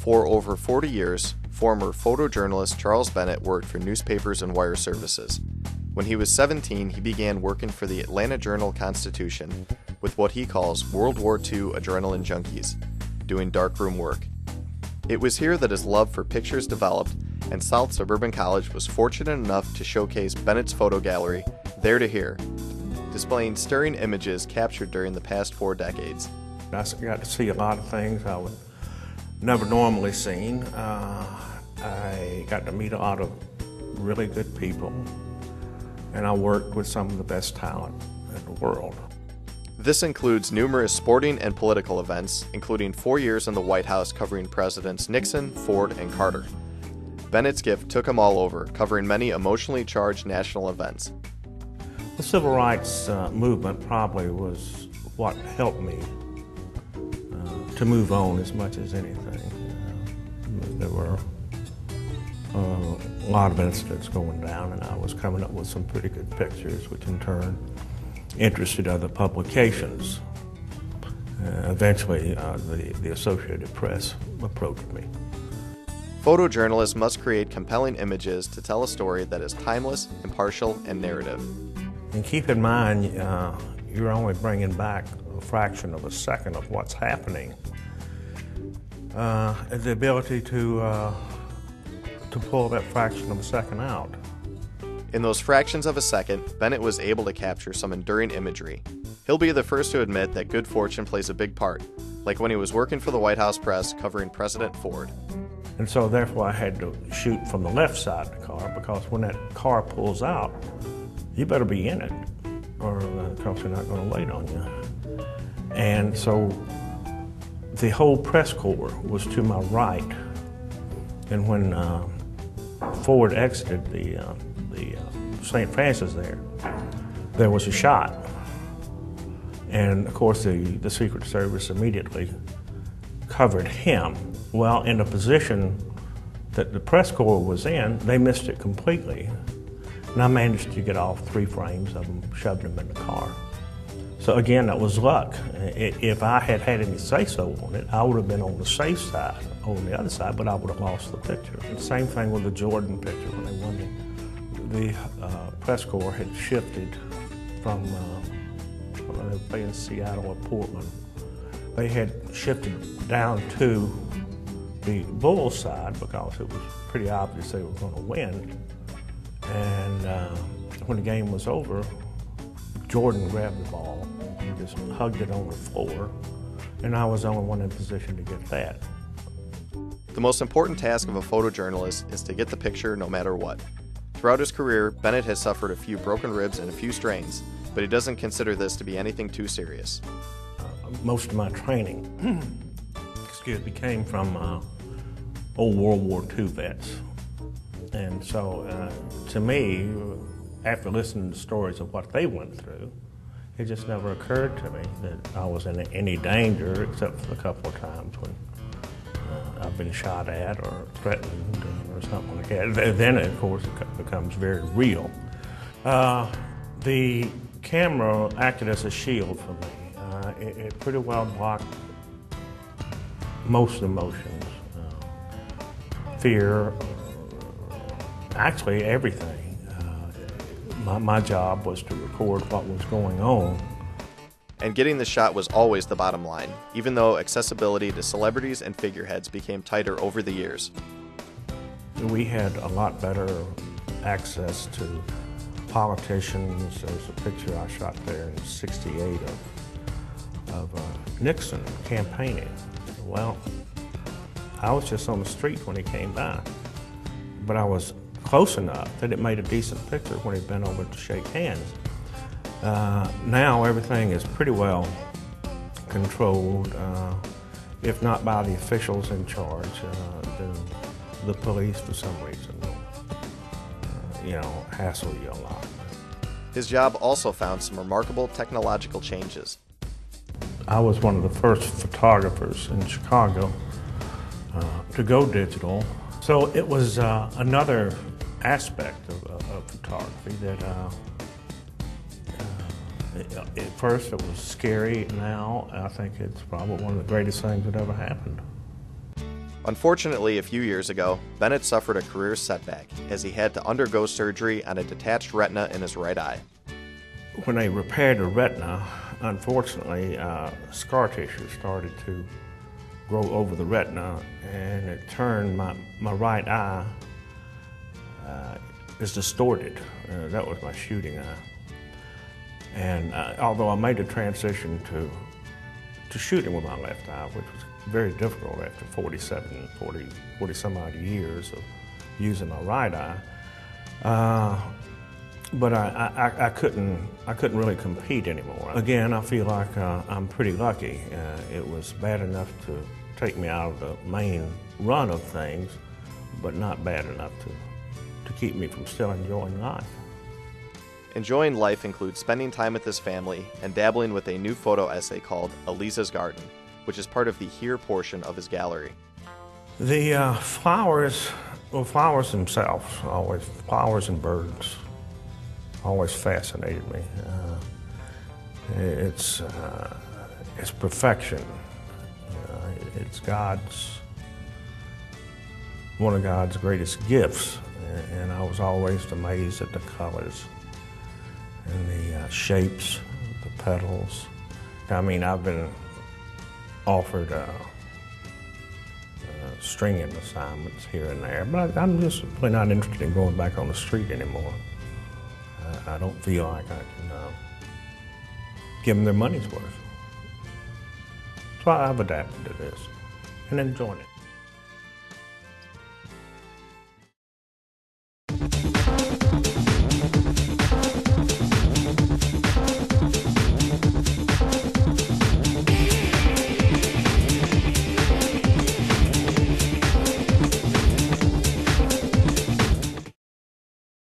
For over 40 years, former photojournalist Charles Bennett worked for newspapers and wire services. When he was 17, he began working for the Atlanta Journal-Constitution with what he calls World War II adrenaline junkies, doing darkroom work. It was here that his love for pictures developed, and South Suburban College was fortunate enough to showcase Bennett's photo gallery, There to Here, displaying stirring images captured during the past 4 decades. I got to see a lot of things I would never normally seen. I got to meet a lot of really good people, and I worked with some of the best talent in the world. This includes numerous sporting and political events, including 4 years in the White House covering Presidents Nixon, Ford, and Carter. Bennett's gift took him all over, covering many emotionally charged national events. The civil rights movement probably was what helped me to move on as much as anything. There were a lot of incidents going down, and I was coming up with some pretty good pictures, which in turn interested other publications. Eventually, the Associated Press approached me. Photojournalists must create compelling images to tell a story that is timeless, impartial, and narrative. And keep in mind, you're only bringing back a fraction of a second of what's happening. The ability to pull that fraction of a second out. In those fractions of a second, Bennett was able to capture some enduring imagery. He'll be the first to admit that good fortune plays a big part, like when he was working for the White House press covering President Ford. And so therefore I had to shoot from the left side of the car, because when that car pulls out, you better be in it, or the cops are not going to wait on you. And so the whole press corps was to my right, and when Ford exited the St. Francis there was a shot. And of course the Secret Service immediately covered him. Well, in the position that the press corps was in, they missed it completely. And I managed to get off 3 frames of them, shoved them in the car. So again, that was luck. If I had had any say-so on it, I would have been on the safe side, on the other side, but I would have lost the picture. And same thing with the Jordan picture when they won the press corps had shifted from when they were playing Seattle or Portland. They had shifted down to the Bulls side because it was pretty obvious they were going to win. And when the game was over, Jordan grabbed the ball and just hugged it on the floor, and I was the only one in position to get that. The most important task of a photojournalist is to get the picture no matter what. Throughout his career, Bennett has suffered a few broken ribs and a few strains, but he doesn't consider this to be anything too serious. Most of my training came from old World War II vets. And so to me, after listening to stories of what they went through, it just never occurred to me that I was in any danger, except for a couple of times when I've been shot at or threatened or something like that. Then, of course, it becomes very real. The camera acted as a shield for me. It pretty well blocked most emotions, fear, actually everything. My job was to record what was going on. And getting the shot was always the bottom line, even though accessibility to celebrities and figureheads became tighter over the years. We had a lot better access to politicians. There's a picture I shot there in '68 of Nixon campaigning. Well, I was just on the street when he came by, but I was close enough that it made a decent picture when he bent over to shake hands. Now everything is pretty well controlled, if not by the officials in charge, then the police for some reason, hassle you a lot. His job also found some remarkable technological changes. I was one of the first photographers in Chicago to go digital. So it was another aspect of photography that at first it was scary. Now I think it's probably one of the greatest things that ever happened. Unfortunately, a few years ago, Bennett suffered a career setback as he had to undergo surgery on a detached retina in his right eye. When they repaired the retina, unfortunately, scar tissue started to grow over the retina, and it turned my right eye is distorted. That was my shooting eye. And although I made the transition to shooting with my left eye, which was very difficult after 40 some odd years of using my right eye, but I couldn't really compete anymore. Again, I feel like I'm pretty lucky. It was bad enough to take me out of the main run of things, but not bad enough to keep me from still enjoying life. Enjoying life includes spending time with his family and dabbling with a new photo essay called Eliza's Garden, which is part of the Here portion of his gallery. The flowers themselves, always flowers and birds, always fascinated me. It's perfection. It's one of God's greatest gifts, and I was always amazed at the colors and the shapes, the petals. I mean, I've been offered stringing assignments here and there, but I'm just really not interested in going back on the street anymore. I don't feel like I can give them their money's worth. So I've adapted to this and enjoying it.